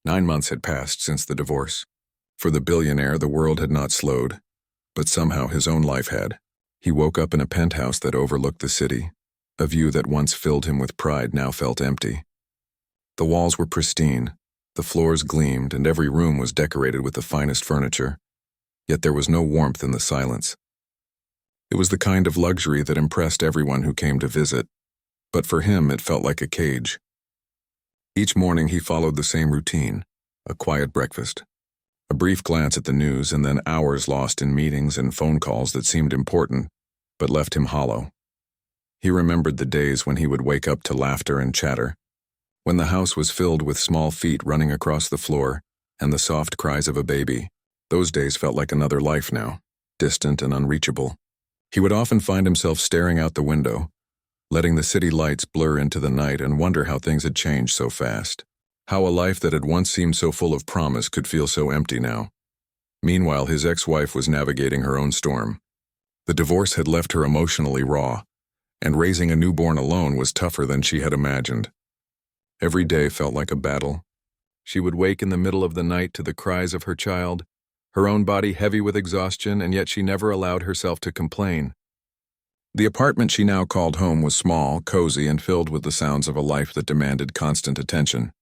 9 months had passed since the divorce. For the billionaire, the world had not slowed, but somehow his own life had. He woke up in a penthouse that overlooked the city. A view that once filled him with pride now felt empty. The walls were pristine, the floors gleamed, and every room was decorated with the finest furniture. Yet there was no warmth in the silence. It was the kind of luxury that impressed everyone who came to visit, but for him it felt like a cage. Each morning he followed the same routine, a quiet breakfast, a brief glance at the news, and then hours lost in meetings and phone calls that seemed important, but left him hollow. He remembered the days when he would wake up to laughter and chatter, when the house was filled with small feet running across the floor and the soft cries of a baby. Those days felt like another life now, distant and unreachable. He would often find himself staring out the window, letting the city lights blur into the night, and wonder how things had changed so fast. How a life that had once seemed so full of promise could feel so empty now. Meanwhile, his ex-wife was navigating her own storm. The divorce had left her emotionally raw, and raising a newborn alone was tougher than she had imagined. Every day felt like a battle. She would wake in the middle of the night to the cries of her child, her own body heavy with exhaustion, and yet she never allowed herself to complain. The apartment she now called home was small, cozy, and filled with the sounds of a life that demanded constant attention.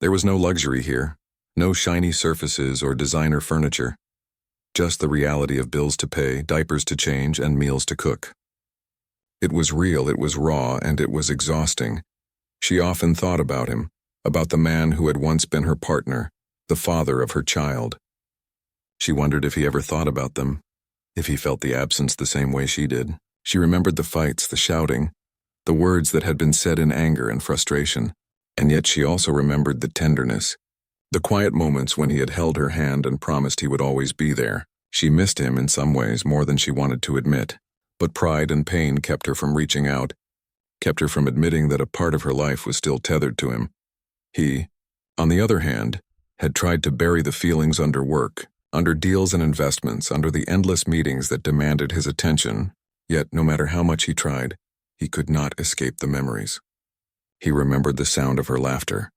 There was no luxury here, no shiny surfaces or designer furniture, just the reality of bills to pay, diapers to change, and meals to cook. It was real, it was raw, and it was exhausting. She often thought about him, about the man who had once been her partner, the father of her child. She wondered if he ever thought about them, if he felt the absence the same way she did. She remembered the fights, the shouting, the words that had been said in anger and frustration, and yet she also remembered the tenderness, the quiet moments when he had held her hand and promised he would always be there. She missed him in some ways more than she wanted to admit, but pride and pain kept her from reaching out, kept her from admitting that a part of her life was still tethered to him. He, on the other hand, had tried to bury the feelings under work, under deals and investments, under the endless meetings that demanded his attention, yet no matter how much he tried, he could not escape the memories. He remembered the sound of her laughter,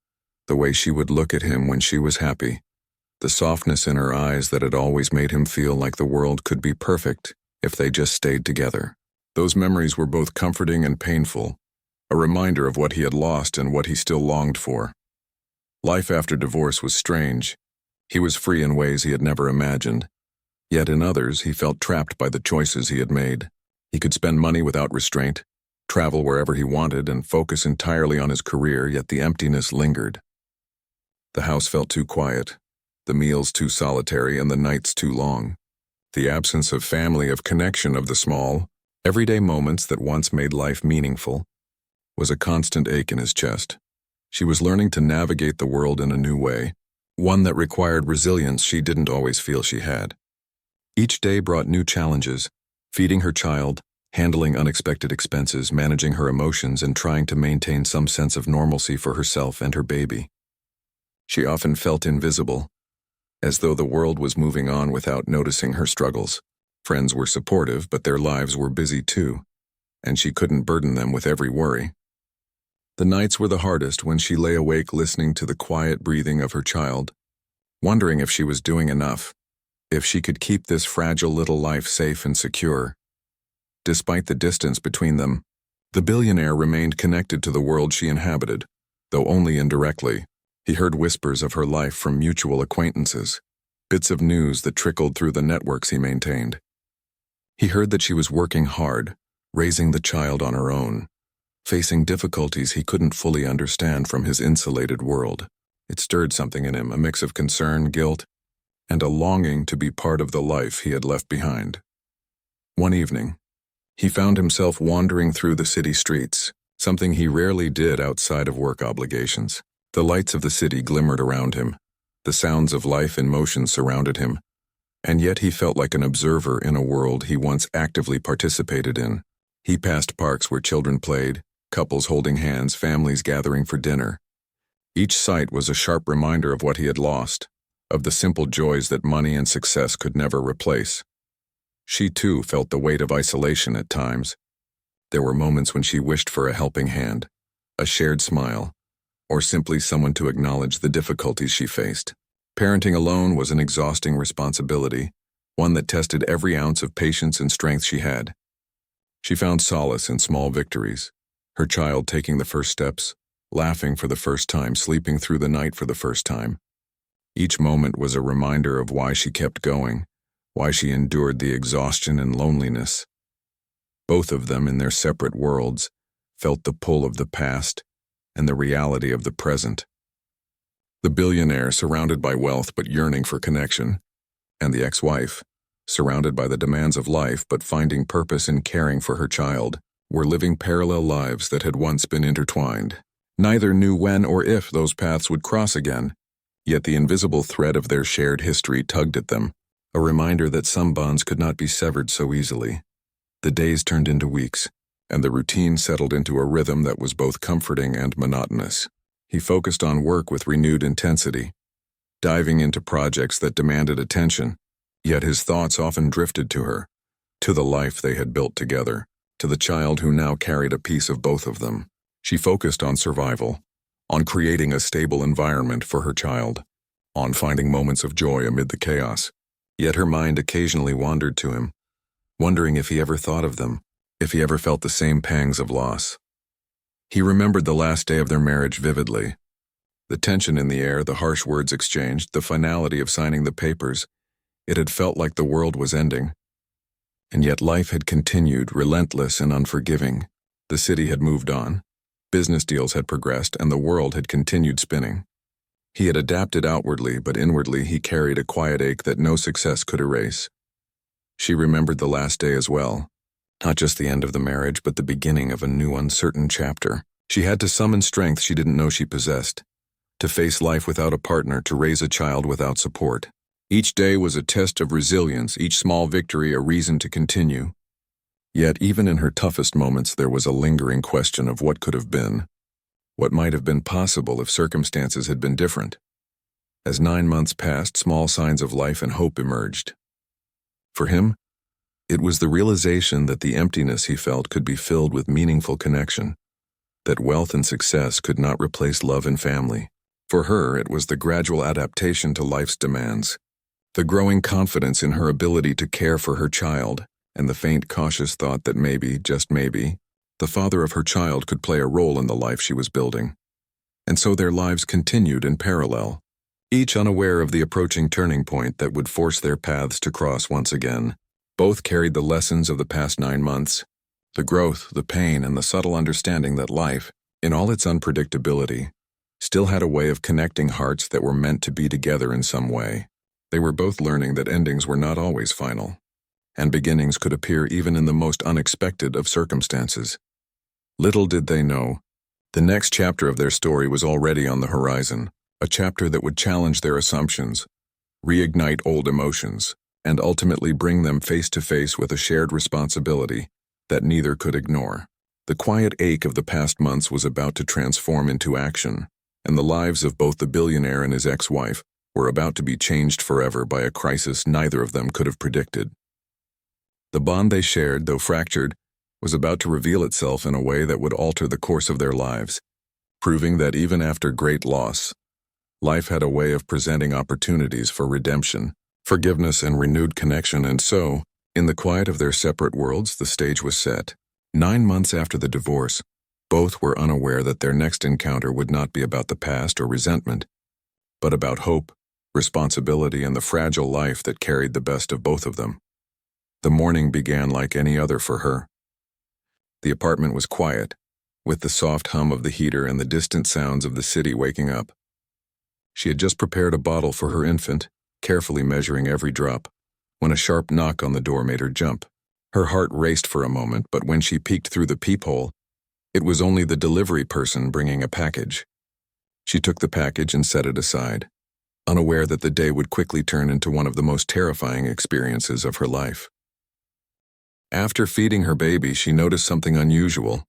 the way she would look at him when she was happy, the softness in her eyes that had always made him feel like the world could be perfect if they just stayed together. Those memories were both comforting and painful, a reminder of what he had lost and what he still longed for. Life after divorce was strange. He was free in ways he had never imagined, yet in others he felt trapped by the choices he had made. He could spend money without restraint, travel wherever he wanted, and focus entirely on his career, yet the emptiness lingered. The house felt too quiet, the meals too solitary, and the nights too long. The absence of family, of connection, of the small, everyday moments that once made life meaningful, was a constant ache in his chest. She was learning to navigate the world in a new way, one that required resilience she didn't always feel she had. Each day brought new challenges, feeding her child, handling unexpected expenses, managing her emotions, and trying to maintain some sense of normalcy for herself and her baby. She often felt invisible, as though the world was moving on without noticing her struggles. Friends were supportive, but their lives were busy too, and she couldn't burden them with every worry. The nights were the hardest when she lay awake listening to the quiet breathing of her child, wondering if she was doing enough, if she could keep this fragile little life safe and secure. Despite the distance between them, the billionaire remained connected to the world she inhabited, though only indirectly. He heard whispers of her life from mutual acquaintances, bits of news that trickled through the networks he maintained. He heard that she was working hard, raising the child on her own, facing difficulties he couldn't fully understand from his insulated world. It stirred something in him, a mix of concern, guilt, and a longing to be part of the life he had left behind. One evening, he found himself wandering through the city streets, something he rarely did outside of work obligations. The lights of the city glimmered around him, the sounds of life in motion surrounded him, and yet he felt like an observer in a world he once actively participated in. He passed parks where children played, couples holding hands, families gathering for dinner. Each sight was a sharp reminder of what he had lost, of the simple joys that money and success could never replace. She too felt the weight of isolation at times. There were moments when she wished for a helping hand, a shared smile, or simply someone to acknowledge the difficulties she faced. Parenting alone was an exhausting responsibility, one that tested every ounce of patience and strength she had. She found solace in small victories, her child taking the first steps, laughing for the first time, sleeping through the night for the first time. Each moment was a reminder of why she kept going, why she endured the exhaustion and loneliness. Both of them, in their separate worlds, felt the pull of the past and the reality of the present. The billionaire, surrounded by wealth but yearning for connection, and the ex-wife, surrounded by the demands of life but finding purpose in caring for her child, were living parallel lives that had once been intertwined. Neither knew when or if those paths would cross again, yet the invisible thread of their shared history tugged at them, a reminder that some bonds could not be severed so easily. The days turned into weeks, and the routine settled into a rhythm that was both comforting and monotonous. He focused on work with renewed intensity, diving into projects that demanded attention, yet his thoughts often drifted to her, to the life they had built together, to the child who now carried a piece of both of them. She focused on survival, on creating a stable environment for her child, on finding moments of joy amid the chaos. Yet her mind occasionally wandered to him, wondering if he ever thought of them, if he ever felt the same pangs of loss. He remembered the last day of their marriage vividly. The tension in the air, the harsh words exchanged, the finality of signing the papers. It had felt like the world was ending. And yet life had continued, relentless and unforgiving. The city had moved on. Business deals had progressed, and the world had continued spinning. He had adapted outwardly, but inwardly he carried a quiet ache that no success could erase. She remembered the last day as well. Not just the end of the marriage, but the beginning of a new uncertain chapter. She had to summon strength she didn't know she possessed, to face life without a partner, to raise a child without support. Each day was a test of resilience, each small victory a reason to continue. Yet even in her toughest moments there was a lingering question of what could have been, what might have been possible if circumstances had been different. As 9 months passed, small signs of life and hope emerged. For him, it was the realization that the emptiness he felt could be filled with meaningful connection, that wealth and success could not replace love and family. For her, it was the gradual adaptation to life's demands, the growing confidence in her ability to care for her child, and the faint, cautious thought that maybe, just maybe, the father of her child could play a role in the life she was building. And so their lives continued in parallel, each unaware of the approaching turning point that would force their paths to cross once again. Both carried the lessons of the past 9 months, the growth, the pain, and the subtle understanding that life, in all its unpredictability, still had a way of connecting hearts that were meant to be together in some way. They were both learning that endings were not always final, and beginnings could appear even in the most unexpected of circumstances. Little did they know, the next chapter of their story was already on the horizon, a chapter that would challenge their assumptions, reignite old emotions, and ultimately bring them face to face with a shared responsibility that neither could ignore. The quiet ache of the past months was about to transform into action, and the lives of both the billionaire and his ex-wife were about to be changed forever by a crisis neither of them could have predicted. The bond they shared, though fractured, was about to reveal itself in a way that would alter the course of their lives, proving that even after great loss, life had a way of presenting opportunities for redemption, forgiveness, and renewed connection. And so, in the quiet of their separate worlds, the stage was set. 9 months after the divorce, both were unaware that their next encounter would not be about the past or resentment, but about hope, responsibility, and the fragile life that carried the best of both of them. The morning began like any other for her. The apartment was quiet, with the soft hum of the heater and the distant sounds of the city waking up. She had just prepared a bottle for her infant, carefully measuring every drop, when a sharp knock on the door made her jump. Her heart raced for a moment, but when she peeked through the peephole, it was only the delivery person bringing a package. She took the package and set it aside, unaware that the day would quickly turn into one of the most terrifying experiences of her life. After feeding her baby, she noticed something unusual.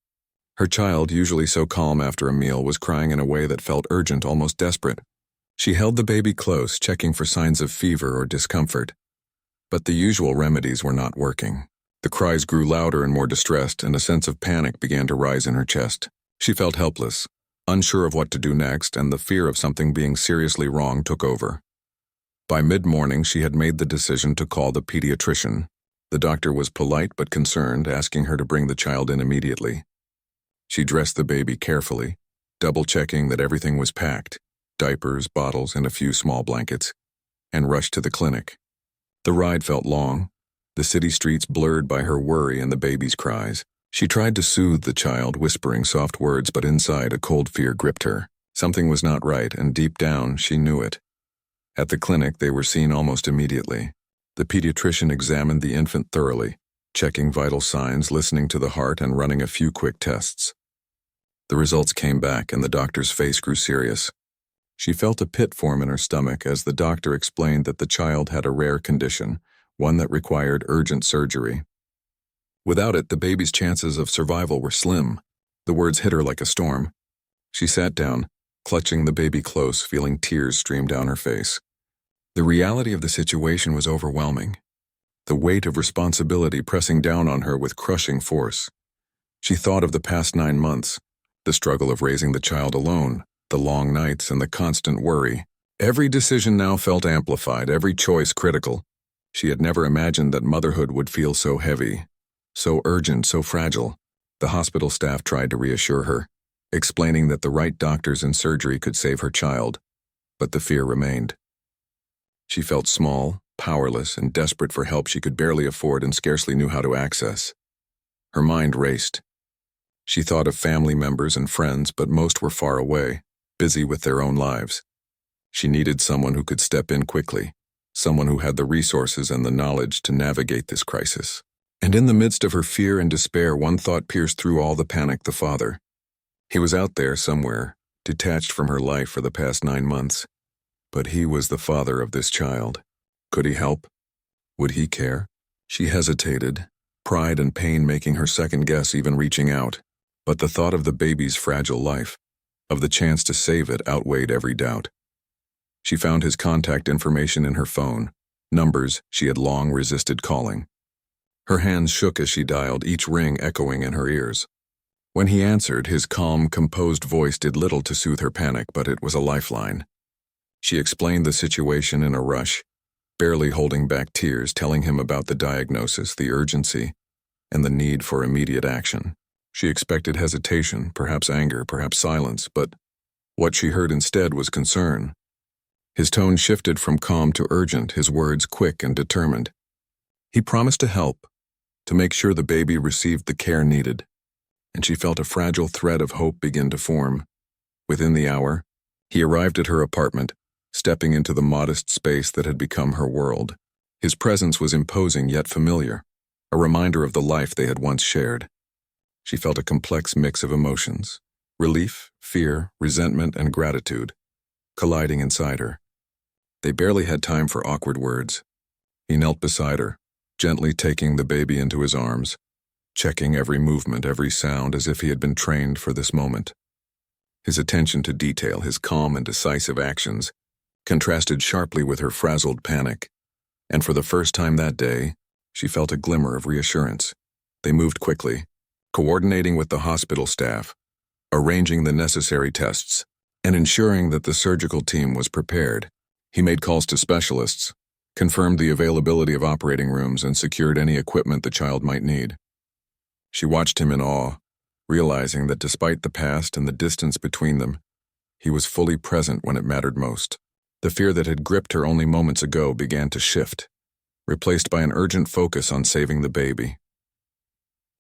Her child, usually so calm after a meal, was crying in a way that felt urgent, almost desperate. She held the baby close, checking for signs of fever or discomfort. But the usual remedies were not working. The cries grew louder and more distressed, and a sense of panic began to rise in her chest. She felt helpless, unsure of what to do next, and the fear of something being seriously wrong took over. By mid-morning, she had made the decision to call the pediatrician. The doctor was polite but concerned, asking her to bring the child in immediately. She dressed the baby carefully, double-checking that everything was packed, diapers, bottles, and a few small blankets, and rushed to the clinic. The ride felt long, the city streets blurred by her worry and the baby's cries. She tried to soothe the child, whispering soft words, but inside a cold fear gripped her. Something was not right, and deep down she knew it. At the clinic, they were seen almost immediately. The pediatrician examined the infant thoroughly, checking vital signs, listening to the heart, and running a few quick tests. The results came back, and the doctor's face grew serious. She felt a pit form in her stomach as the doctor explained that the child had a rare condition, one that required urgent surgery. Without it, the baby's chances of survival were slim. The words hit her like a storm. She sat down, clutching the baby close, feeling tears stream down her face. The reality of the situation was overwhelming, the weight of responsibility pressing down on her with crushing force. She thought of the past 9 months, the struggle of raising the child alone, the long nights, and the constant worry. Every decision now felt amplified, every choice critical. She had never imagined that motherhood would feel so heavy, so urgent, so fragile. The hospital staff tried to reassure her, explaining that the right doctors and surgery could save her child, but the fear remained. She felt small, powerless, and desperate for help she could barely afford and scarcely knew how to access. Her mind raced. She thought of family members and friends, but most were far away, busy with their own lives. She needed someone who could step in quickly, someone who had the resources and the knowledge to navigate this crisis. And in the midst of her fear and despair, one thought pierced through all the panic: the father. He was out there somewhere, detached from her life for the past 9 months. But he was the father of this child. Could he help? Would he care? She hesitated, pride and pain making her second guess even reaching out. But the thought of the baby's fragile life, of the chance to save it, outweighed every doubt. She found his contact information in her phone, numbers she had long resisted calling. Her hands shook as she dialed, each ring echoing in her ears. When he answered, his calm, composed voice did little to soothe her panic, but it was a lifeline. She explained the situation in a rush, barely holding back tears, telling him about the diagnosis, the urgency, and the need for immediate action. She expected hesitation, perhaps anger, perhaps silence, but what she heard instead was concern. His tone shifted from calm to urgent, his words quick and determined. He promised to help, to make sure the baby received the care needed, and she felt a fragile thread of hope begin to form. Within the hour, he arrived at her apartment, stepping into the modest space that had become her world. His presence was imposing yet familiar, a reminder of the life they had once shared. She felt a complex mix of emotions: relief, fear, resentment, and gratitude, colliding inside her. They barely had time for awkward words. He knelt beside her, gently taking the baby into his arms, checking every movement, every sound, as if he had been trained for this moment. His attention to detail, his calm and decisive actions, contrasted sharply with her frazzled panic, and for the first time that day, she felt a glimmer of reassurance. They moved quickly, coordinating with the hospital staff, arranging the necessary tests, and ensuring that the surgical team was prepared. He made calls to specialists, confirmed the availability of operating rooms, and secured any equipment the child might need. She watched him in awe, realizing that despite the past and the distance between them, he was fully present when it mattered most. The fear that had gripped her only moments ago began to shift, replaced by an urgent focus on saving the baby.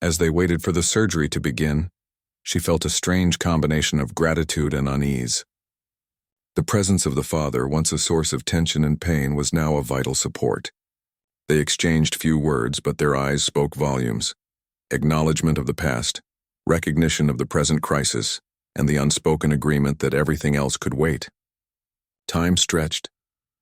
As they waited for the surgery to begin, she felt a strange combination of gratitude and unease. The presence of the father, once a source of tension and pain, was now a vital support. They exchanged few words, but their eyes spoke volumes. Acknowledgement of the past, recognition of the present crisis, and the unspoken agreement that everything else could wait. Time stretched,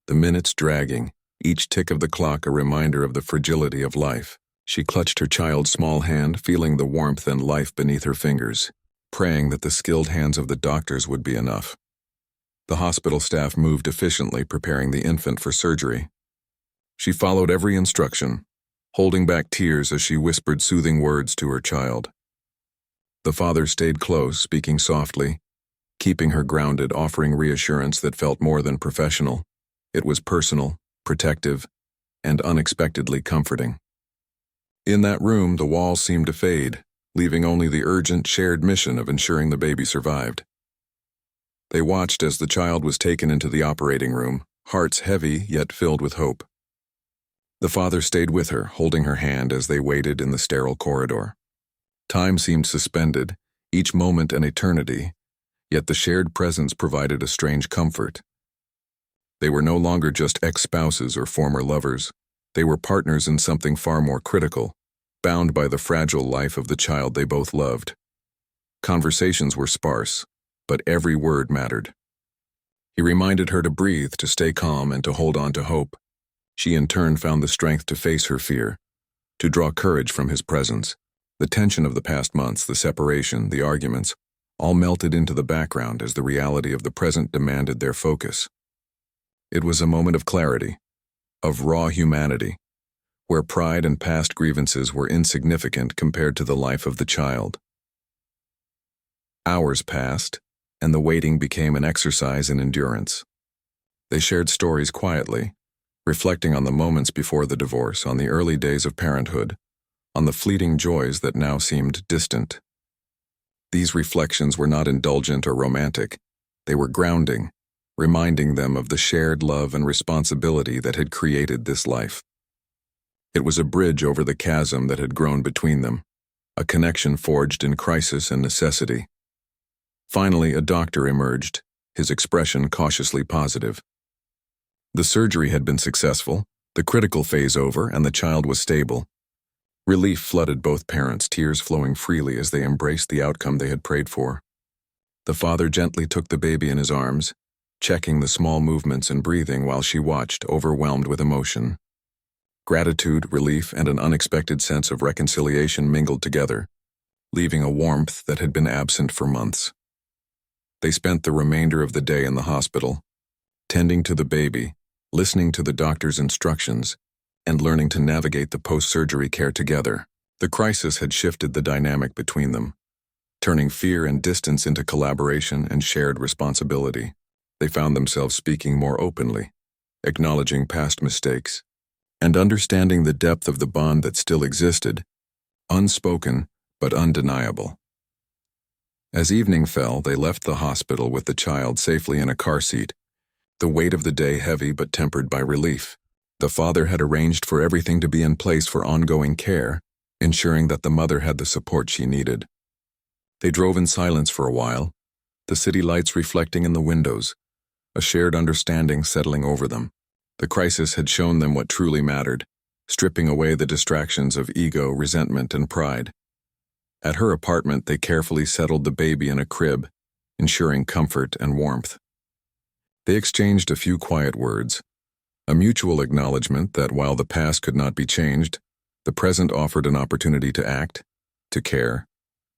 the minutes dragging, each tick of the clock a reminder of the fragility of life. She clutched her child's small hand, feeling the warmth and life beneath her fingers, praying that the skilled hands of the doctors would be enough. The hospital staff moved efficiently, preparing the infant for surgery. She followed every instruction, holding back tears as she whispered soothing words to her child. The father stayed close, speaking softly, keeping her grounded, offering reassurance that felt more than professional. It was personal, protective, and unexpectedly comforting. In that room, the walls seemed to fade, leaving only the urgent, shared mission of ensuring the baby survived. They watched as the child was taken into the operating room, hearts heavy yet filled with hope. The father stayed with her, holding her hand as they waited in the sterile corridor. Time seemed suspended, each moment an eternity, yet the shared presence provided a strange comfort. They were no longer just ex-spouses or former lovers. They were partners in something far more critical, bound by the fragile life of the child they both loved. Conversations were sparse, but every word mattered. He reminded her to breathe, to stay calm, and to hold on to hope. She in turn found the strength to face her fear, to draw courage from his presence. The tension of the past months, the separation, the arguments, all melted into the background as the reality of the present demanded their focus. It was a moment of clarity, of raw humanity, where pride and past grievances were insignificant compared to the life of the child. Hours passed, and the waiting became an exercise in endurance. They shared stories quietly, reflecting on the moments before the divorce, on the early days of parenthood, on the fleeting joys that now seemed distant. These reflections were not indulgent or romantic. They were grounding, reminding them of the shared love and responsibility that had created this life. It was a bridge over the chasm that had grown between them, a connection forged in crisis and necessity. Finally, a doctor emerged, his expression cautiously positive. The surgery had been successful, the critical phase over, and the child was stable. Relief flooded both parents, tears flowing freely as they embraced the outcome they had prayed for. The father gently took the baby in his arms, checking the small movements and breathing while she watched, overwhelmed with emotion. Gratitude, relief, and an unexpected sense of reconciliation mingled together, leaving a warmth that had been absent for months. They spent the remainder of the day in the hospital, tending to the baby, listening to the doctor's instructions, and learning to navigate the post-surgery care together. The crisis had shifted the dynamic between them, turning fear and distance into collaboration and shared responsibility. They found themselves speaking more openly, acknowledging past mistakes, and understanding the depth of the bond that still existed, unspoken but undeniable. As evening fell, they left the hospital with the child safely in a car seat, the weight of the day heavy but tempered by relief. The father had arranged for everything to be in place for ongoing care, ensuring that the mother had the support she needed. They drove in silence for a while, the city lights reflecting in the windows, a shared understanding settling over them. The crisis had shown them what truly mattered, stripping away the distractions of ego, resentment, and pride. At her apartment, they carefully settled the baby in a crib, ensuring comfort and warmth. They exchanged a few quiet words, a mutual acknowledgement that while the past could not be changed, the present offered an opportunity to act, to care,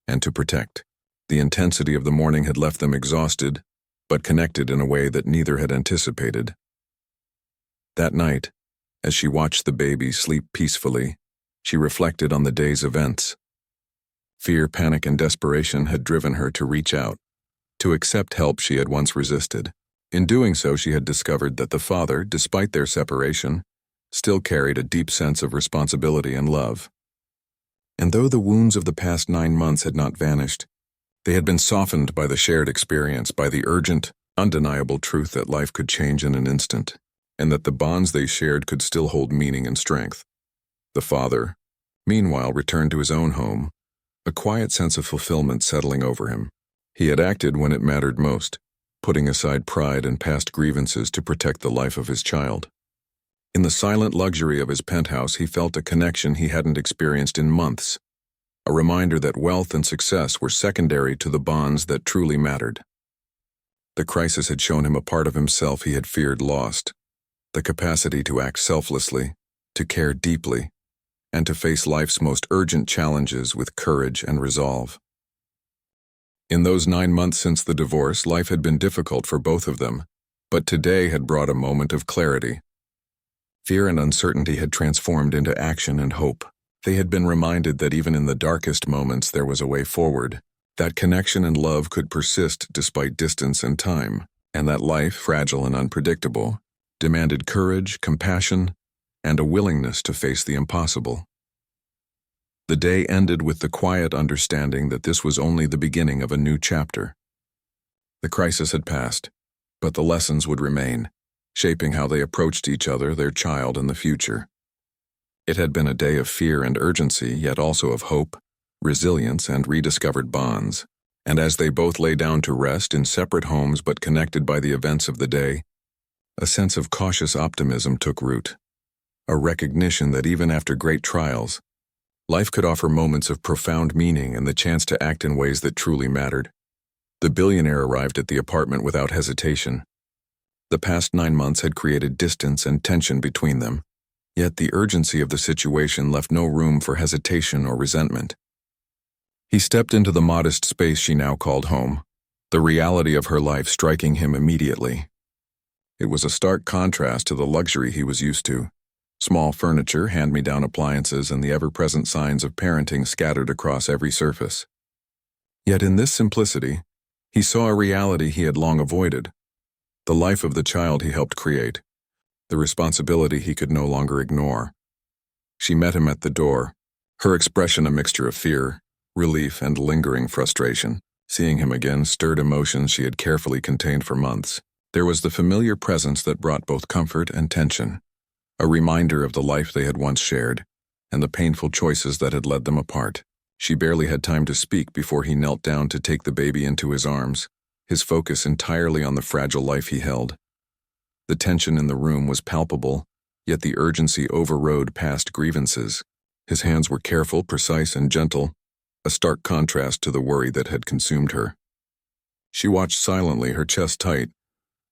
and to protect. The intensity of the morning had left them exhausted, but connected in a way that neither had anticipated. That night, as she watched the baby sleep peacefully, she reflected on the day's events. Fear, panic, and desperation had driven her to reach out, to accept help she had once resisted. In doing so, she had discovered that the father, despite their separation, still carried a deep sense of responsibility and love. And though the wounds of the past 9 months had not vanished, they had been softened by the shared experience, by the urgent, undeniable truth that life could change in an instant, and that the bonds they shared could still hold meaning and strength. The father, meanwhile, returned to his own home, a quiet sense of fulfillment settling over him. He had acted when it mattered most, putting aside pride and past grievances to protect the life of his child. In the silent luxury of his penthouse, he felt a connection he hadn't experienced in months, a reminder that wealth and success were secondary to the bonds that truly mattered. The crisis had shown him a part of himself he had feared lost, the capacity to act selflessly, to care deeply, and to face life's most urgent challenges with courage and resolve. In those 9 months since the divorce, life had been difficult for both of them, but today had brought a moment of clarity. Fear and uncertainty had transformed into action and hope. They had been reminded that even in the darkest moments there was a way forward, That connection and love could persist despite distance and time, and that life, fragile and unpredictable, demanded courage, compassion, and a willingness to face the impossible. The day ended with the quiet understanding that this was only the beginning of a new chapter. The crisis had passed, but the lessons would remain, shaping how they approached each other, their child, and the future. It had been a day of fear and urgency, yet also of hope, resilience, and rediscovered bonds. And as they both lay down to rest in separate homes but connected by the events of the day, a sense of cautious optimism took root, a recognition that even after great trials, life could offer moments of profound meaning and the chance to act in ways that truly mattered. The billionaire arrived at the apartment without hesitation. The past 9 months had created distance and tension between them, yet the urgency of the situation left no room for hesitation or resentment. He stepped into the modest space she now called home, the reality of her life striking him immediately. It was a stark contrast to the luxury he was used to. Small furniture, hand-me-down appliances, and the ever-present signs of parenting scattered across every surface. Yet in this simplicity, he saw a reality he had long avoided, the life of the child he helped create, the responsibility he could no longer ignore. She met him at the door, her expression a mixture of fear, relief, and lingering frustration. Seeing him again stirred emotions she had carefully contained for months. There was the familiar presence that brought both comfort and tension, a reminder of the life they had once shared, and the painful choices that had led them apart. She barely had time to speak before he knelt down to take the baby into his arms, his focus entirely on the fragile life he held. The tension in the room was palpable, yet the urgency overrode past grievances. His hands were careful, precise, and gentle, a stark contrast to the worry that had consumed her. She watched silently, her chest tight,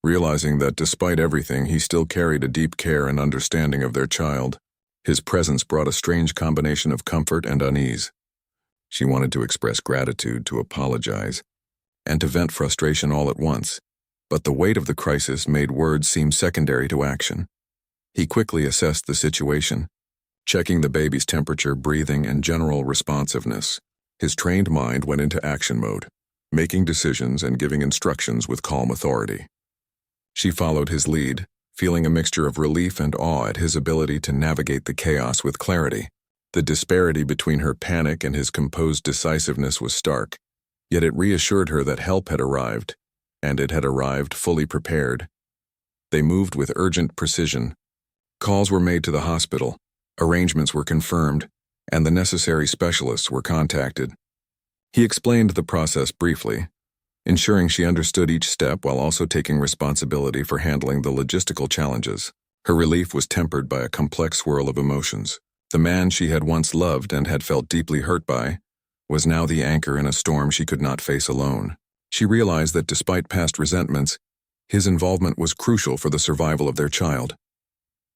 realizing that despite everything, he still carried a deep care and understanding of their child. His presence brought a strange combination of comfort and unease. She wanted to express gratitude, to apologize, and to vent frustration all at once, but the weight of the crisis made words seem secondary to action. He quickly assessed the situation, checking the baby's temperature, breathing, and general responsiveness. His trained mind went into action mode, making decisions and giving instructions with calm authority. She followed his lead, feeling a mixture of relief and awe at his ability to navigate the chaos with clarity. The disparity between her panic and his composed decisiveness was stark, yet it reassured her that help had arrived, and it had arrived fully prepared. They moved with urgent precision. Calls were made to the hospital, arrangements were confirmed, and the necessary specialists were contacted. He explained the process briefly, ensuring she understood each step while also taking responsibility for handling the logistical challenges. Her relief was tempered by a complex swirl of emotions. The man she had once loved and had felt deeply hurt by was now the anchor in a storm she could not face alone. She realized that despite past resentments, his involvement was crucial for the survival of their child.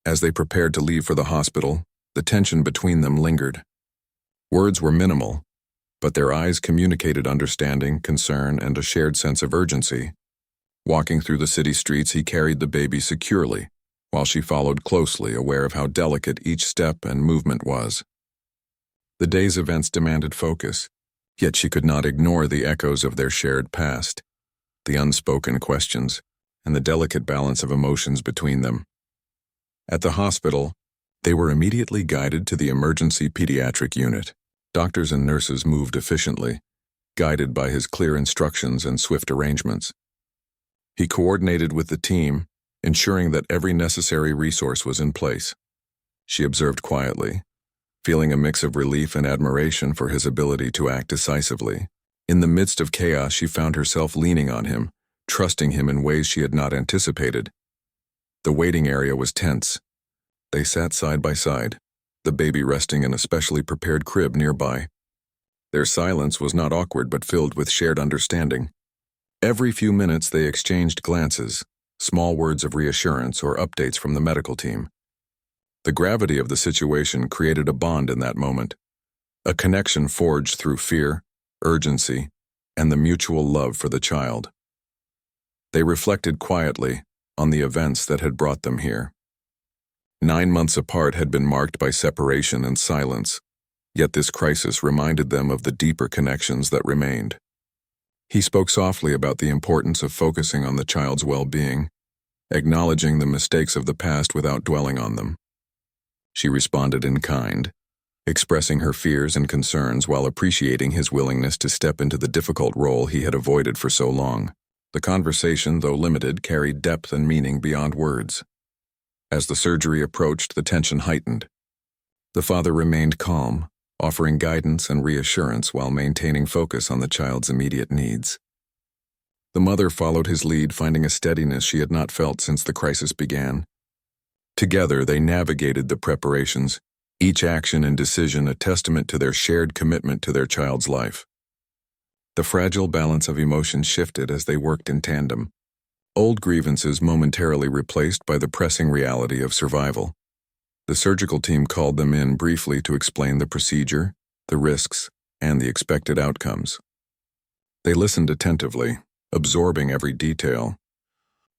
As they prepared to leave for the hospital, the tension between them lingered. Words were minimal, but their eyes communicated understanding, concern, and a shared sense of urgency. Walking through the city streets, he carried the baby securely, while she followed closely, aware of how delicate each step and movement was. The day's events demanded focus, yet she could not ignore the echoes of their shared past, the unspoken questions, and the delicate balance of emotions between them. At the hospital, they were immediately guided to the emergency pediatric unit. Doctors and nurses moved efficiently, guided by his clear instructions and swift arrangements. He coordinated with the team, ensuring that every necessary resource was in place. She observed quietly, feeling a mix of relief and admiration for his ability to act decisively. In the midst of chaos, she found herself leaning on him, trusting him in ways she had not anticipated. The waiting area was tense. They sat side by side, the baby resting in a specially prepared crib nearby. Their silence was not awkward but filled with shared understanding. Every few minutes they exchanged glances, small words of reassurance or updates from the medical team. The gravity of the situation created a bond in that moment, a connection forged through fear, urgency, and the mutual love for the child. They reflected quietly on the events that had brought them here. 9 months apart had been marked by separation and silence, yet this crisis reminded them of the deeper connections that remained. He spoke softly about the importance of focusing on the child's well-being, acknowledging the mistakes of the past without dwelling on them. She responded in kind, expressing her fears and concerns while appreciating his willingness to step into the difficult role he had avoided for so long. The conversation, though limited, carried depth and meaning beyond words. As the surgery approached, the tension heightened. The father remained calm, offering guidance and reassurance while maintaining focus on the child's immediate needs. The mother followed his lead, finding a steadiness she had not felt since the crisis began. Together, they navigated the preparations, each action and decision a testament to their shared commitment to their child's life. The fragile balance of emotions shifted as they worked in tandem, old grievances momentarily replaced by the pressing reality of survival. The surgical team called them in briefly to explain the procedure, the risks, and the expected outcomes. They listened attentively, absorbing every detail.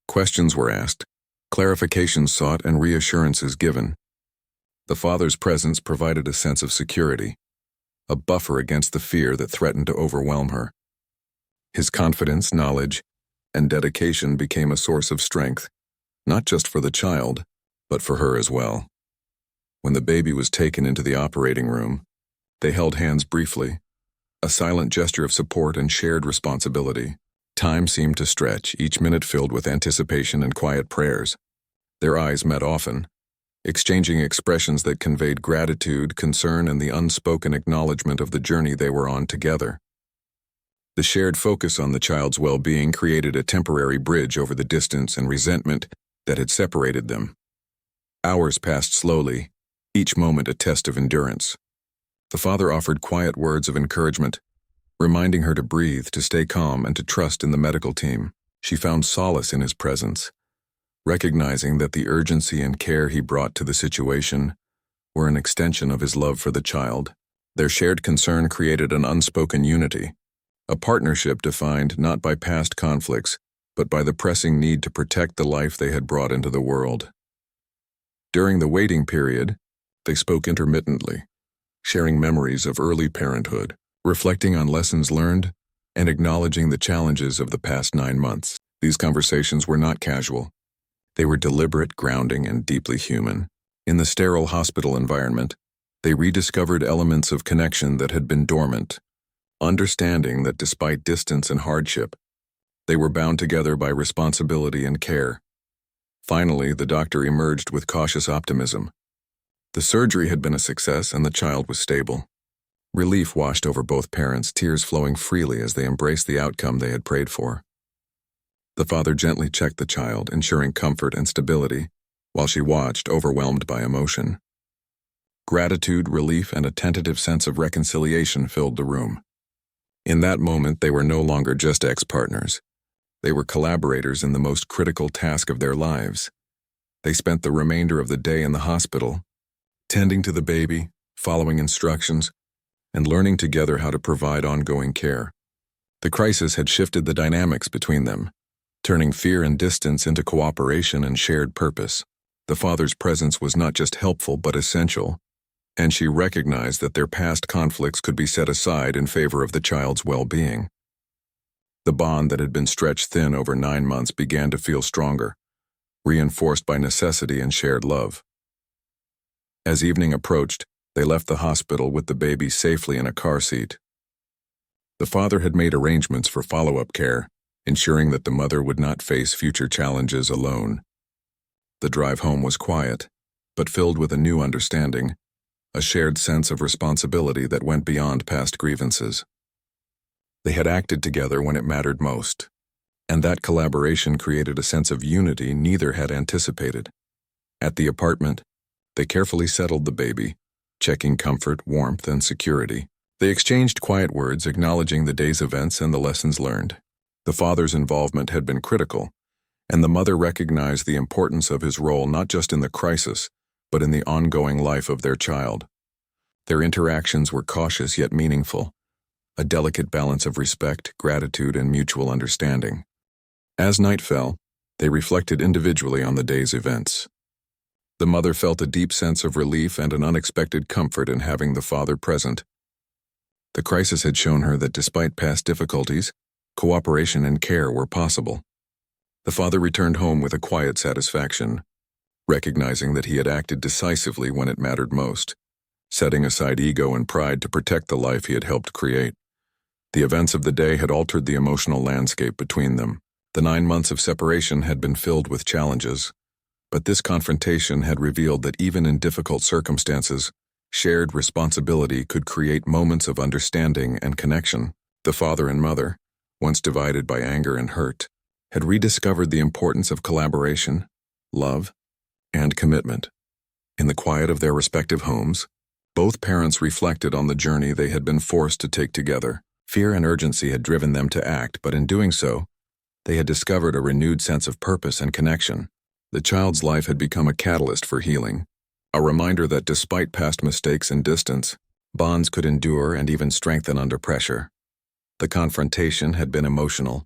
Questions were asked, clarifications sought, and reassurances given. The father's presence provided a sense of security, a buffer against the fear that threatened to overwhelm her. His confidence, knowledge, and dedication became a source of strength, not just for the child, but for her as well. When the baby was taken into the operating room, they held hands briefly, a silent gesture of support and shared responsibility. Time seemed to stretch, each minute filled with anticipation and quiet prayers. Their eyes met often, exchanging expressions that conveyed gratitude, concern, and the unspoken acknowledgement of the journey they were on together. The shared focus on the child's well-being created a temporary bridge over the distance and resentment that had separated them. Hours passed slowly, each moment a test of endurance. The father offered quiet words of encouragement, reminding her to breathe, to stay calm, and to trust in the medical team. She found solace in his presence, recognizing that the urgency and care he brought to the situation were an extension of his love for the child. Their shared concern created an unspoken unity, a partnership defined not by past conflicts, but by the pressing need to protect the life they had brought into the world. During the waiting period, they spoke intermittently, sharing memories of early parenthood, reflecting on lessons learned, and acknowledging the challenges of the past 9 months. These conversations were not casual. They were deliberate, grounding, and deeply human. In the sterile hospital environment, they rediscovered elements of connection that had been dormant, understanding that despite distance and hardship, they were bound together by responsibility and care. Finally, the doctor emerged with cautious optimism. The surgery had been a success and the child was stable. Relief washed over both parents, tears flowing freely as they embraced the outcome they had prayed for. The father gently checked the child, ensuring comfort and stability, while she watched, overwhelmed by emotion. Gratitude, relief, and a tentative sense of reconciliation filled the room. In that moment, they were no longer just ex-partners. They were collaborators in the most critical task of their lives. They spent the remainder of the day in the hospital, tending to the baby, following instructions, and learning together how to provide ongoing care. The crisis had shifted the dynamics between them, turning fear and distance into cooperation and shared purpose. The father's presence was not just helpful but essential, and she recognized that their past conflicts could be set aside in favor of the child's well-being. The bond that had been stretched thin over 9 months began to feel stronger, reinforced by necessity and shared love. As evening approached, they left the hospital with the baby safely in a car seat. The father had made arrangements for follow-up care, ensuring that the mother would not face future challenges alone. The drive home was quiet, but filled with a new understanding, a shared sense of responsibility that went beyond past grievances. They had acted together when it mattered most, and that collaboration created a sense of unity neither had anticipated. At the apartment, they carefully settled the baby, checking comfort, warmth, and security. They exchanged quiet words, acknowledging the day's events and the lessons learned. The father's involvement had been critical, and the mother recognized the importance of his role not just in the crisis, but in the ongoing life of their child. Their interactions were cautious yet meaningful, a delicate balance of respect, gratitude, and mutual understanding. As night fell, they reflected individually on the day's events. The mother felt a deep sense of relief and an unexpected comfort in having the father present. The crisis had shown her that despite past difficulties, cooperation and care were possible. The father returned home with a quiet satisfaction, recognizing that he had acted decisively when it mattered most, setting aside ego and pride to protect the life he had helped create. The events of the day had altered the emotional landscape between them. The 9 months of separation had been filled with challenges, but this confrontation had revealed that even in difficult circumstances, shared responsibility could create moments of understanding and connection. The father and mother, once divided by anger and hurt, had rediscovered the importance of collaboration, love, and commitment. In the quiet of their respective homes, both parents reflected on the journey they had been forced to take together. Fear and urgency had driven them to act, but in doing so, they had discovered a renewed sense of purpose and connection. The child's life had become a catalyst for healing, a reminder that despite past mistakes and distance, bonds could endure and even strengthen under pressure. The confrontation had been emotional,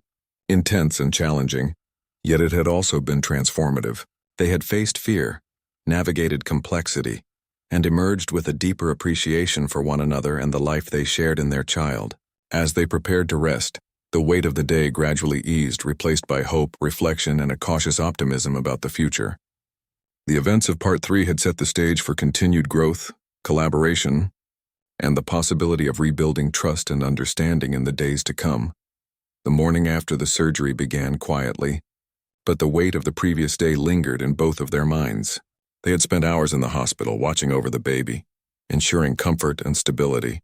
intense and challenging, yet it had also been transformative. They had faced fear, navigated complexity, and emerged with a deeper appreciation for one another and the life they shared in their child. As they prepared to rest, the weight of the day gradually eased, replaced by hope, reflection, and a cautious optimism about the future. The events of Part 3 had set the stage for continued growth, collaboration, and the possibility of rebuilding trust and understanding in the days to come. The morning after the surgery began quietly, but the weight of the previous day lingered in both of their minds. They had spent hours in the hospital watching over the baby, ensuring comfort and stability,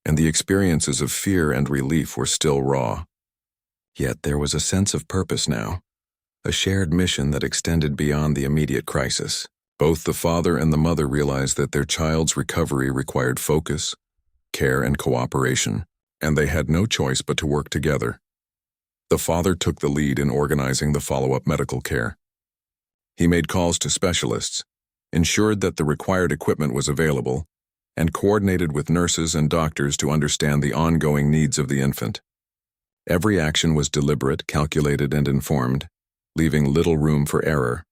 and the experiences of fear and relief were still raw. Yet there was a sense of purpose now, a shared mission that extended beyond the immediate crisis. Both the father and the mother realized that their child's recovery required focus, care, and cooperation, and they had no choice but to work together. The father took the lead in organizing the follow-up medical care. He made calls to specialists, ensured that the required equipment was available, and coordinated with nurses and doctors to understand the ongoing needs of the infant. Every action was deliberate, calculated, and informed, leaving little room for error.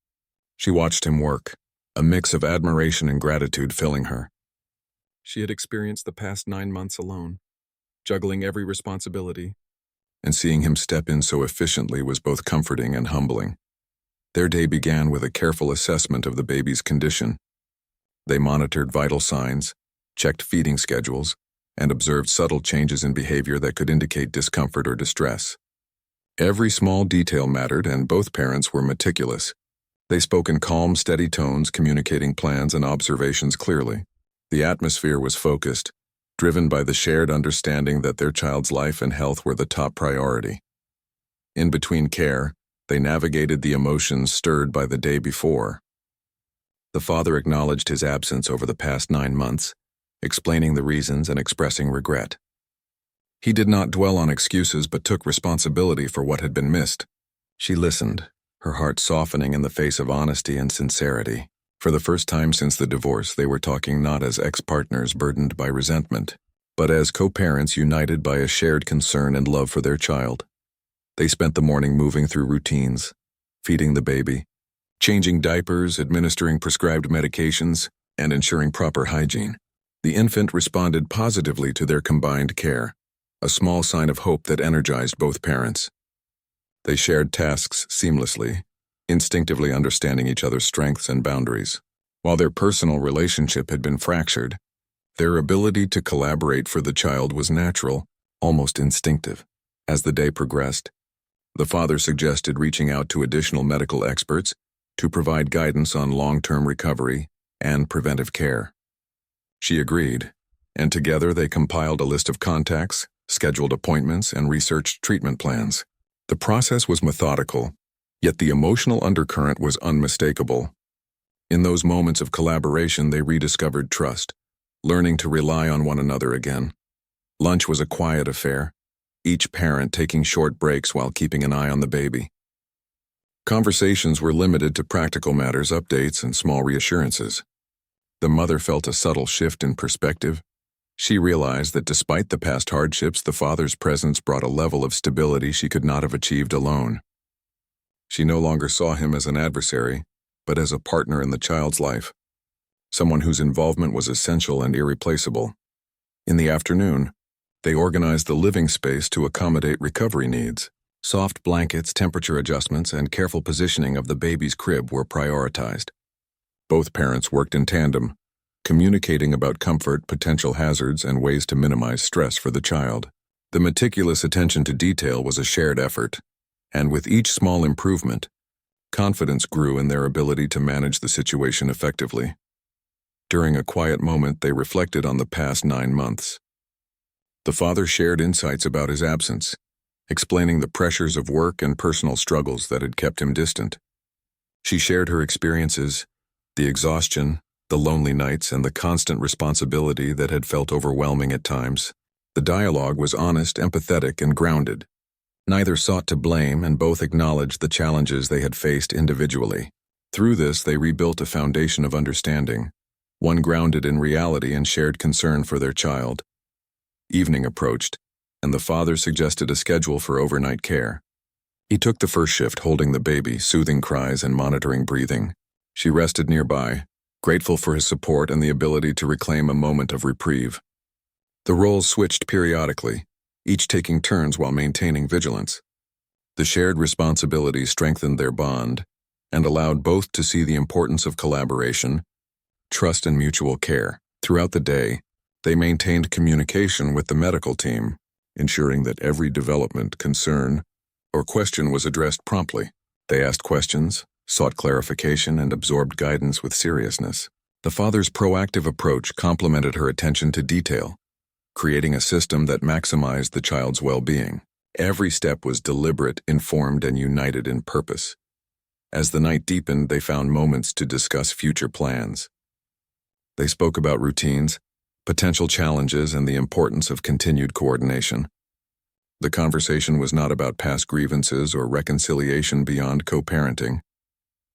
She watched him work, a mix of admiration and gratitude filling her. She had experienced the past 9 months alone, juggling every responsibility, and seeing him step in so efficiently was both comforting and humbling. Their day began with a careful assessment of the baby's condition. They monitored vital signs, checked feeding schedules, and observed subtle changes in behavior that could indicate discomfort or distress. Every small detail mattered, and both parents were meticulous. They spoke in calm, steady tones, communicating plans and observations clearly. The atmosphere was focused, driven by the shared understanding that their child's life and health were the top priority. In between care, they navigated the emotions stirred by the day before. The father acknowledged his absence over the past 9 months, explaining the reasons and expressing regret. He did not dwell on excuses but took responsibility for what had been missed. She listened, her heart softening in the face of honesty and sincerity. For the first time since the divorce, they were talking not as ex-partners burdened by resentment, but as co-parents united by a shared concern and love for their child. They spent the morning moving through routines, feeding the baby, changing diapers, administering prescribed medications, and ensuring proper hygiene. The infant responded positively to their combined care, a small sign of hope that energized both parents. They shared tasks seamlessly, instinctively understanding each other's strengths and boundaries. While their personal relationship had been fractured, their ability to collaborate for the child was natural, almost instinctive. As the day progressed, the father suggested reaching out to additional medical experts to provide guidance on long-term recovery and preventive care. She agreed, and together they compiled a list of contacts, scheduled appointments, and researched treatment plans. The process was methodical, yet the emotional undercurrent was unmistakable. In those moments of collaboration, they rediscovered trust, learning to rely on one another again. Lunch was a quiet affair, each parent taking short breaks while keeping an eye on the baby. Conversations were limited to practical matters, updates, and small reassurances. The mother felt a subtle shift in perspective. She realized that despite the past hardships, the father's presence brought a level of stability she could not have achieved alone. She no longer saw him as an adversary, but as a partner in the child's life, someone whose involvement was essential and irreplaceable. In the afternoon, They organized the living space to accommodate recovery needs. Soft blankets, temperature adjustments, and careful positioning of the baby's crib were prioritized. Both parents worked in tandem, communicating about comfort, potential hazards, and ways to minimize stress for the child. The meticulous attention to detail was a shared effort, and with each small improvement, confidence grew in their ability to manage the situation effectively. During a quiet moment, they reflected on the past 9 months. The father shared insights about his absence, explaining the pressures of work and personal struggles that had kept him distant. She shared her experiences, the exhaustion, the lonely nights, and the constant responsibility that had felt overwhelming at times. The dialogue was honest, empathetic, and grounded. Neither sought to blame, and both acknowledged the challenges they had faced individually. Through this, they rebuilt a foundation of understanding, one grounded in reality and shared concern for their child. Evening approached, and the father suggested a schedule for overnight care. He took the first shift, holding the baby, soothing cries, and monitoring breathing. She rested nearby, grateful for his support and the ability to reclaim a moment of reprieve. The roles switched periodically, each taking turns while maintaining vigilance. The shared responsibility strengthened their bond and allowed both to see the importance of collaboration, trust, and mutual care. Throughout the day, they maintained communication with the medical team, ensuring that every development, concern, or question was addressed promptly. They asked questions, sought clarification, and absorbed guidance with seriousness. The father's proactive approach complemented her attention to detail, creating a system that maximized the child's well-being. Every step was deliberate, informed, and united in purpose. As the night deepened, they found moments to discuss future plans. They spoke about routines, potential challenges, and the importance of continued coordination. The conversation was not about past grievances or reconciliation beyond co-parenting,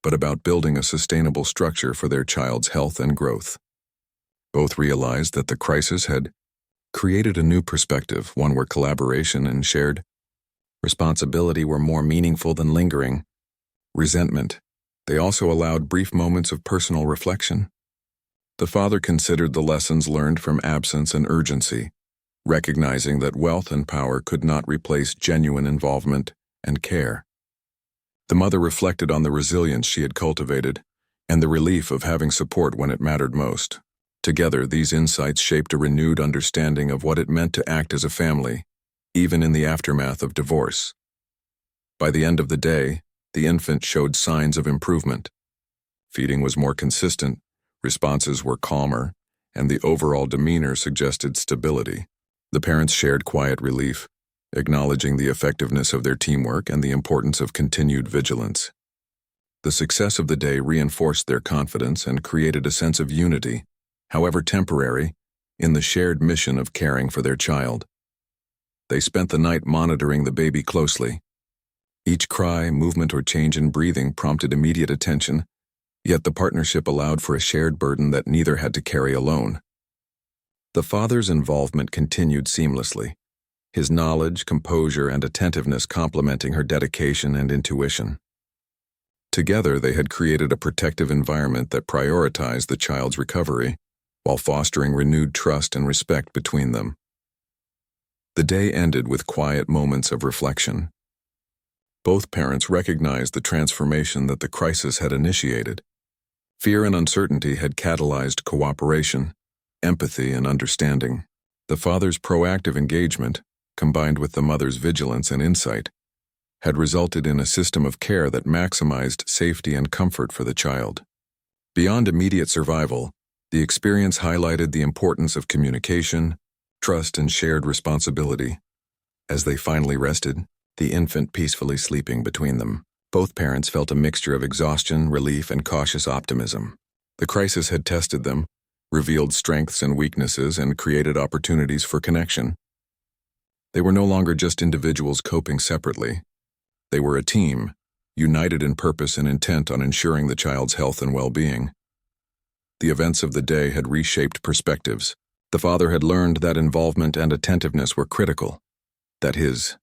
but about building a sustainable structure for their child's health and growth. Both realized that the crisis had created a new perspective, one where collaboration and shared responsibility were more meaningful than lingering resentment. They also allowed brief moments of personal reflection. The father considered the lessons learned from absence and urgency, recognizing that wealth and power could not replace genuine involvement and care. The mother reflected on the resilience she had cultivated and the relief of having support when it mattered most. Together, these insights shaped a renewed understanding of what it meant to act as a family, even in the aftermath of divorce. By the end of the day, the infant showed signs of improvement. Feeding was more consistent, responses were calmer, and the overall demeanor suggested stability. The parents shared quiet relief, acknowledging the effectiveness of their teamwork and the importance of continued vigilance. The success of the day reinforced their confidence and created a sense of unity, however temporary, in the shared mission of caring for their child. They spent the night monitoring the baby closely. Each cry, movement, or change in breathing prompted immediate attention, yet the partnership allowed for a shared burden that neither had to carry alone. The father's involvement continued seamlessly, his knowledge, composure, and attentiveness complementing her dedication and intuition. Together, they had created a protective environment that prioritized the child's recovery, while fostering renewed trust and respect between them. The day ended with quiet moments of reflection. Both parents recognized the transformation that the crisis had initiated. Fear and uncertainty had catalyzed cooperation, empathy, and understanding. The father's proactive engagement, combined with the mother's vigilance and insight, had resulted in a system of care that maximized safety and comfort for the child. Beyond immediate survival, the experience highlighted the importance of communication, trust, and shared responsibility. As they finally rested, the infant peacefully sleeping between them, both parents felt a mixture of exhaustion, relief, and cautious optimism. The crisis had tested them, revealed strengths and weaknesses, and created opportunities for connection. They were no longer just individuals coping separately. They were a team, united in purpose and intent on ensuring the child's health and well-being. The events of the day had reshaped perspectives. The father had learned that involvement and attentiveness were critical, that his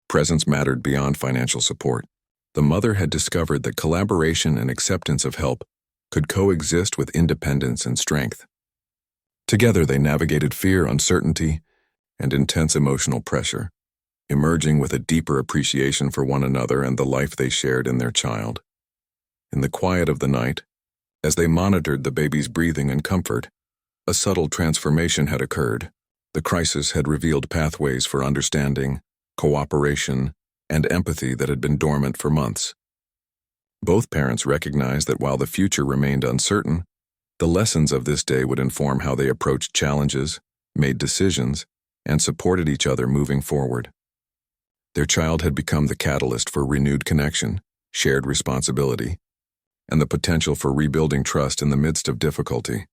presence mattered beyond financial support. The mother had discovered that collaboration and acceptance of help could coexist with independence and strength. Together they navigated fear, uncertainty, and intense emotional pressure, emerging with a deeper appreciation for one another and the life they shared in their child. In the quiet of the night, as they monitored the baby's breathing and comfort, a subtle transformation had occurred. The crisis had revealed pathways for understanding, cooperation, and empathy that had been dormant for months. Both parents recognized that while the future remained uncertain, the lessons of this day would inform how they approached challenges, made decisions, and supported each other moving forward. Their child had become the catalyst for renewed connection, shared responsibility, and the potential for rebuilding trust in the midst of difficulty.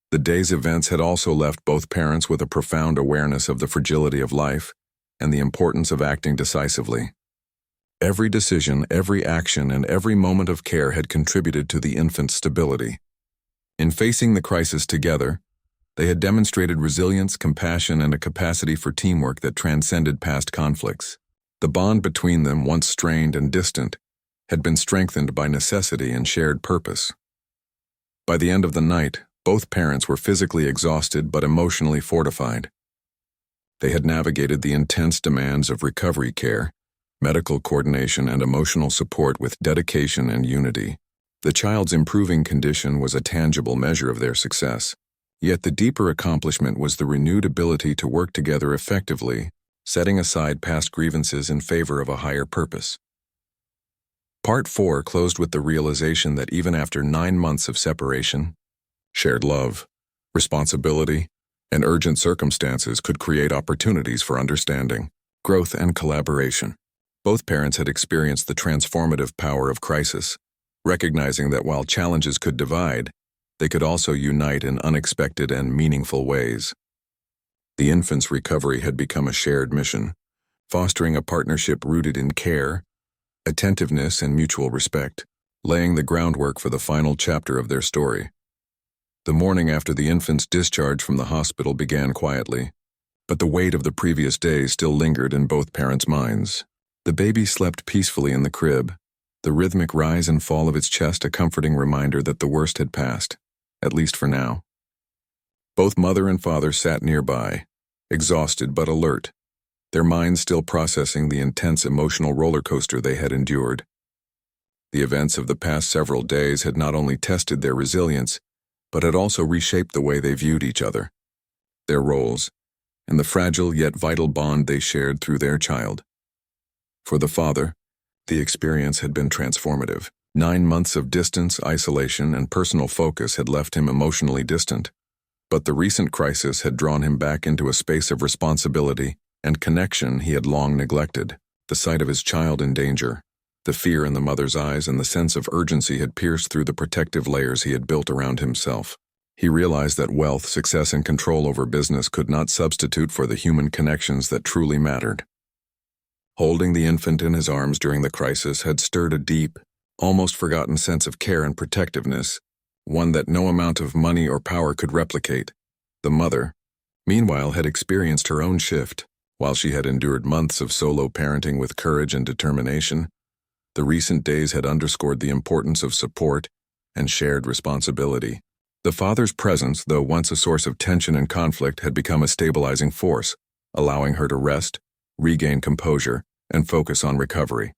The day's events had also left both parents with a profound awareness of the fragility of life and the importance of acting decisively. Every decision, every action, and every moment of care had contributed to the infant's stability. In facing the crisis together, they had demonstrated resilience, compassion, and a capacity for teamwork that transcended past conflicts. The bond between them, once strained and distant, had been strengthened by necessity and shared purpose. By the end of the night, both parents were physically exhausted but emotionally fortified. They had navigated the intense demands of recovery care, medical coordination, and emotional support with dedication and unity. The child's improving condition was a tangible measure of their success. Yet the deeper accomplishment was the renewed ability to work together effectively, setting aside past grievances in favor of a higher purpose. Part 4 closed with the realization that even after 9 months of separation, shared love, responsibility, and urgent circumstances could create opportunities for understanding, growth, and collaboration. Both parents had experienced the transformative power of crisis, recognizing that while challenges could divide, they could also unite in unexpected and meaningful ways. The infant's recovery had become a shared mission, fostering a partnership rooted in care, attentiveness, and mutual respect, laying the groundwork for the final chapter of their story. The morning after the infant's discharge from the hospital began quietly, but the weight of the previous day still lingered in both parents' minds. The baby slept peacefully in the crib, the rhythmic rise and fall of its chest a comforting reminder that the worst had passed, at least for now. Both mother and father sat nearby, exhausted but alert, their minds still processing the intense emotional roller coaster they had endured. The events of the past several days had not only tested their resilience, but had also reshaped the way they viewed each other, their roles, and the fragile yet vital bond they shared through their child. For the father, the experience had been transformative. 9 months of distance, isolation, and personal focus had left him emotionally distant, but the recent crisis had drawn him back into a space of responsibility and connection he had long neglected. The sight of his child in danger, the fear in the mother's eyes, and the sense of urgency had pierced through the protective layers he had built around himself. He realized that wealth, success, and control over business could not substitute for the human connections that truly mattered. Holding the infant in his arms during the crisis had stirred a deep, almost forgotten sense of care and protectiveness, one that no amount of money or power could replicate. The mother, meanwhile, had experienced her own shift. While she had endured months of solo parenting with courage and determination, the recent days had underscored the importance of support and shared responsibility. The father's presence, though once a source of tension and conflict, had become a stabilizing force, allowing her to rest, regain composure, and focus on recovery.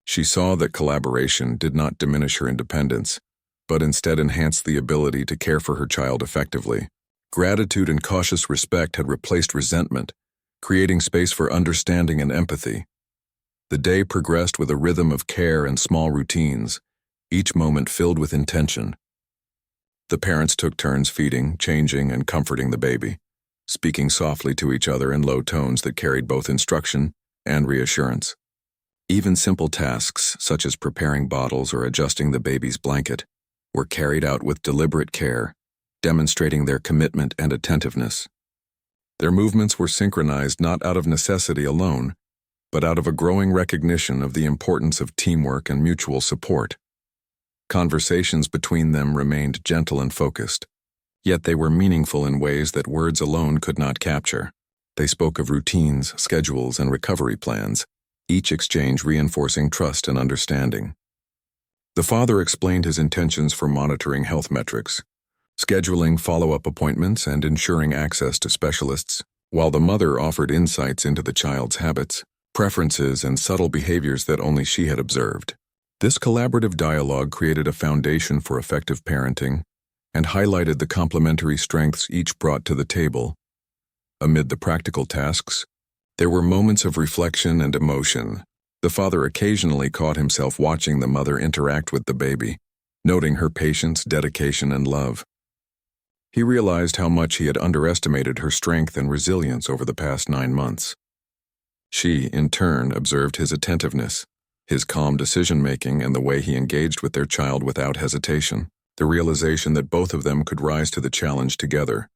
She saw that collaboration did not diminish her independence, but instead enhanced the ability to care for her child effectively. Gratitude and cautious respect had replaced resentment, creating space for understanding and empathy. The day progressed with a rhythm of care and small routines, each moment filled with intention. The parents took turns feeding, changing, and comforting the baby, speaking softly to each other in low tones that carried both instruction and reassurance. Even simple tasks, such as preparing bottles or adjusting the baby's blanket, were carried out with deliberate care, demonstrating their commitment and attentiveness. Their movements were synchronized not out of necessity alone, but out of a growing recognition of the importance of teamwork and mutual support. Conversations between them remained gentle and focused, yet they were meaningful in ways that words alone could not capture. They spoke of routines, schedules, and recovery plans, each exchange reinforcing trust and understanding. The father explained his intentions for monitoring health metrics, scheduling follow-up appointments, and ensuring access to specialists, while the mother offered insights into the child's habits, preferences, and subtle behaviors that only she had observed. This collaborative dialogue created a foundation for effective parenting and highlighted the complementary strengths each brought to the table. Amid the practical tasks, there were moments of reflection and emotion. The father occasionally caught himself watching the mother interact with the baby, noting her patience, dedication, and love. He realized how much he had underestimated her strength and resilience over the past 9 months. She, in turn, observed his attentiveness, his calm decision-making, and the way he engaged with their child without hesitation. The realization that both of them could rise to the challenge together,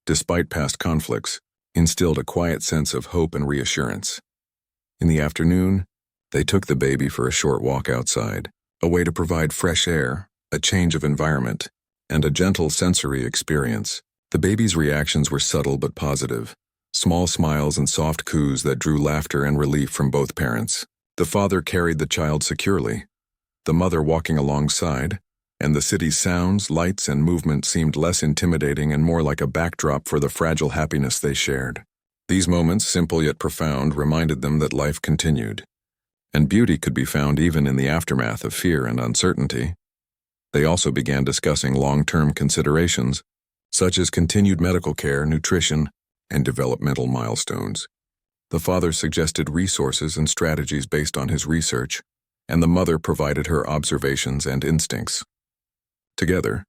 despite past conflicts, instilled a quiet sense of hope and reassurance. In the afternoon, they took the baby for a short walk outside, a way to provide fresh air, a change of environment, and a gentle sensory experience. The baby's reactions were subtle but positive, small smiles and soft coos that drew laughter and relief from both parents. The father carried the child securely, the mother walking alongside, and the city's sounds, lights, and movement seemed less intimidating and more like a backdrop for the fragile happiness they shared. These moments, simple yet profound, reminded them that life continued, and beauty could be found even in the aftermath of fear and uncertainty. They also began discussing long-term considerations, such as continued medical care, nutrition, and developmental milestones. The father suggested resources and strategies based on his research, and the mother provided her observations and instincts. Together,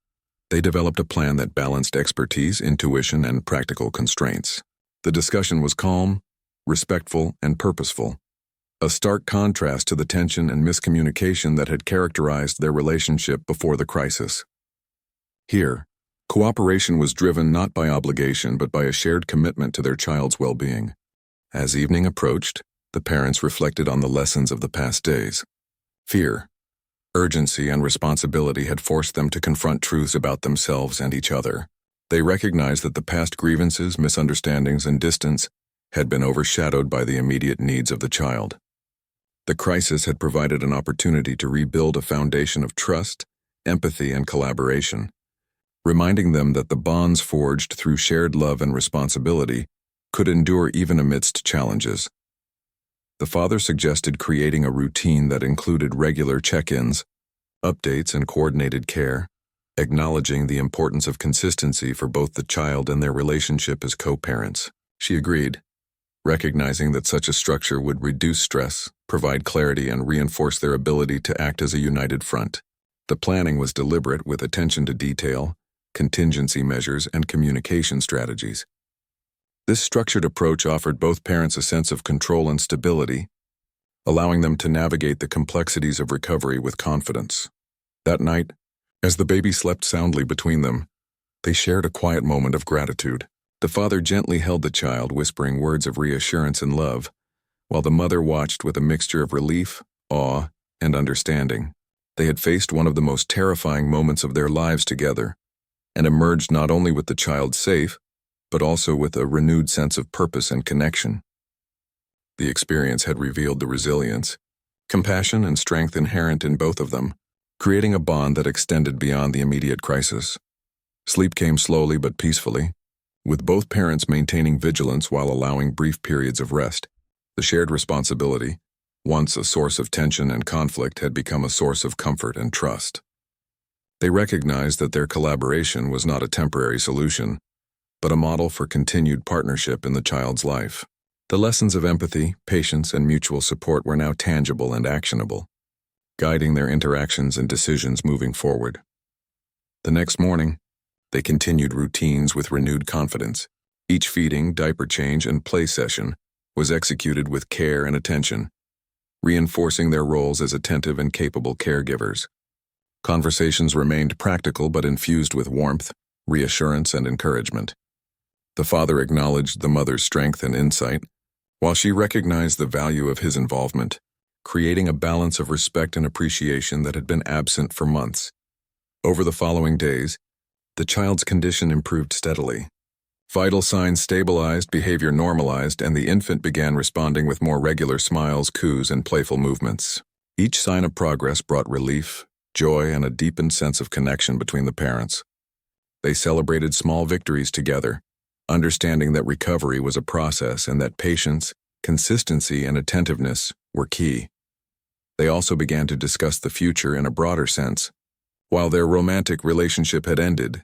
they developed a plan that balanced expertise, intuition, and practical constraints. The discussion was calm, respectful, and purposeful, a stark contrast to the tension and miscommunication that had characterized their relationship before the crisis. Here, cooperation was driven not by obligation but by a shared commitment to their child's well-being. As evening approached, the parents reflected on the lessons of the past days. Fear, urgency, and responsibility had forced them to confront truths about themselves and each other. They recognized that the past grievances, misunderstandings, and distance had been overshadowed by the immediate needs of the child. The crisis had provided an opportunity to rebuild a foundation of trust, empathy, and collaboration, reminding them that the bonds forged through shared love and responsibility could endure even amidst challenges. The father suggested creating a routine that included regular check-ins, updates, and coordinated care, acknowledging the importance of consistency for both the child and their relationship as co-parents. She agreed, recognizing that such a structure would reduce stress, provide clarity, and reinforce their ability to act as a united front. The planning was deliberate, with attention to detail, contingency measures, and communication strategies. This structured approach offered both parents a sense of control and stability, allowing them to navigate the complexities of recovery with confidence. That night, as the baby slept soundly between them, they shared a quiet moment of gratitude. The father gently held the child, whispering words of reassurance and love, while the mother watched with a mixture of relief, awe, and understanding. They had faced one of the most terrifying moments of their lives together, and emerged not only with the child safe, but also with a renewed sense of purpose and connection. The experience had revealed the resilience, compassion, and strength inherent in both of them, creating a bond that extended beyond the immediate crisis. Sleep came slowly but peacefully, with both parents maintaining vigilance while allowing brief periods of rest. The shared responsibility, once a source of tension and conflict, had become a source of comfort and trust. They recognized that their collaboration was not a temporary solution, but a model for continued partnership in the child's life. The lessons of empathy, patience, and mutual support were now tangible and actionable, guiding their interactions and decisions moving forward. The next morning, they continued routines with renewed confidence. Each feeding, diaper change, and play session was executed with care and attention, reinforcing their roles as attentive and capable caregivers. Conversations remained practical but infused with warmth, reassurance, and encouragement. The father acknowledged the mother's strength and insight, while she recognized the value of his involvement, creating a balance of respect and appreciation that had been absent for months. Over the following days, the child's condition improved steadily. Vital signs stabilized, behavior normalized, and the infant began responding with more regular smiles, coos, and playful movements. Each sign of progress brought relief, joy, and a deepened sense of connection between the parents. They celebrated small victories together, understanding that recovery was a process and that patience, consistency, and attentiveness were key. They also began to discuss the future in a broader sense. While their romantic relationship had ended,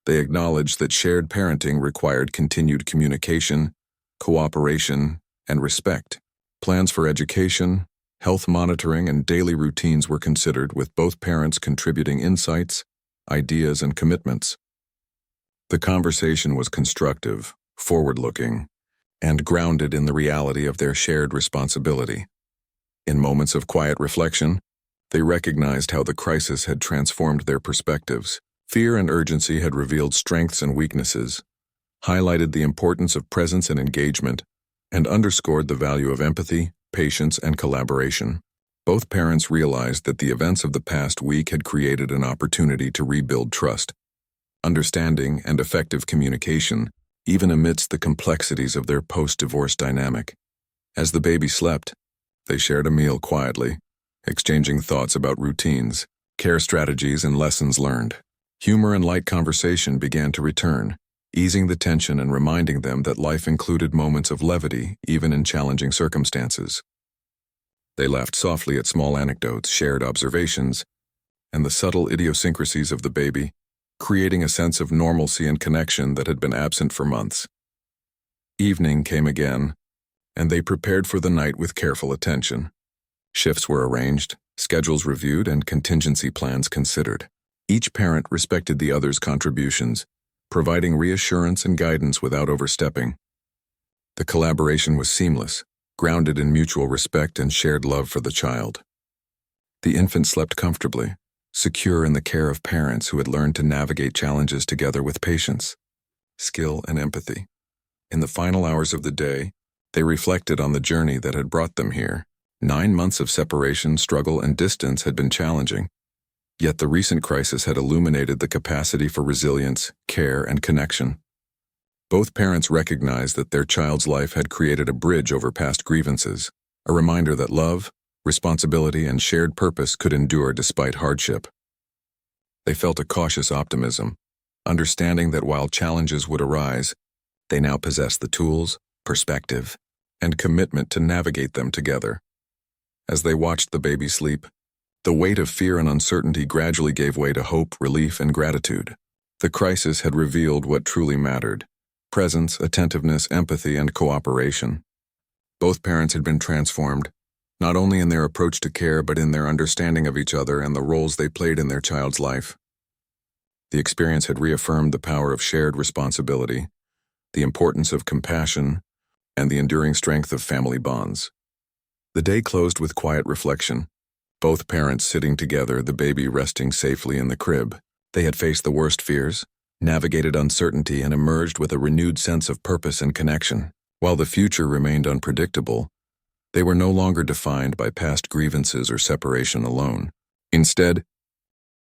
they acknowledged that shared parenting required continued communication, cooperation, and respect. Plans for education, health monitoring, and daily routines were considered, with both parents contributing insights, ideas, and commitments. The conversation was constructive, forward-looking, and grounded in the reality of their shared responsibility. In moments of quiet reflection, they recognized how the crisis had transformed their perspectives. Fear and urgency had revealed strengths and weaknesses, highlighted the importance of presence and engagement, and underscored the value of empathy, patience, and collaboration. Both parents realized that the events of the past week had created an opportunity to rebuild trust, understanding, and effective communication, even amidst the complexities of their post-divorce dynamic. As the baby slept, they shared a meal quietly, exchanging thoughts about routines, care strategies, and lessons learned. Humor and light conversation began to return, easing the tension and reminding them that life included moments of levity, even in challenging circumstances. They laughed softly at small anecdotes, shared observations, and the subtle idiosyncrasies of the baby, creating a sense of normalcy and connection that had been absent for months. Evening came again, and they prepared for the night with careful attention. Shifts were arranged, schedules reviewed, and contingency plans considered. Each parent respected the other's contributions, providing reassurance and guidance without overstepping. The collaboration was seamless, grounded in mutual respect and shared love for the child. The infant slept comfortably, secure in the care of parents who had learned to navigate challenges together with patience, skill, and empathy. In the final hours of the day, they reflected on the journey that had brought them here. 9 months of separation, struggle, and distance had been challenging. Yet the recent crisis had illuminated the capacity for resilience, care, and connection. Both parents recognized that their child's life had created a bridge over past grievances, a reminder that love, responsibility, and shared purpose could endure despite hardship. They felt a cautious optimism, understanding that while challenges would arise, they now possessed the tools, perspective, and commitment to navigate them together. As they watched the baby sleep, the weight of fear and uncertainty gradually gave way to hope, relief, and gratitude. The crisis had revealed what truly mattered: presence, attentiveness, empathy, and cooperation. Both parents had been transformed, not only in their approach to care but in their understanding of each other and the roles they played in their child's life. The experience had reaffirmed the power of shared responsibility, the importance of compassion, and the enduring strength of family bonds. The day closed with quiet reflection. Both parents sitting together, the baby resting safely in the crib. They had faced the worst fears, navigated uncertainty, and emerged with a renewed sense of purpose and connection. While the future remained unpredictable, they were no longer defined by past grievances or separation alone. Instead,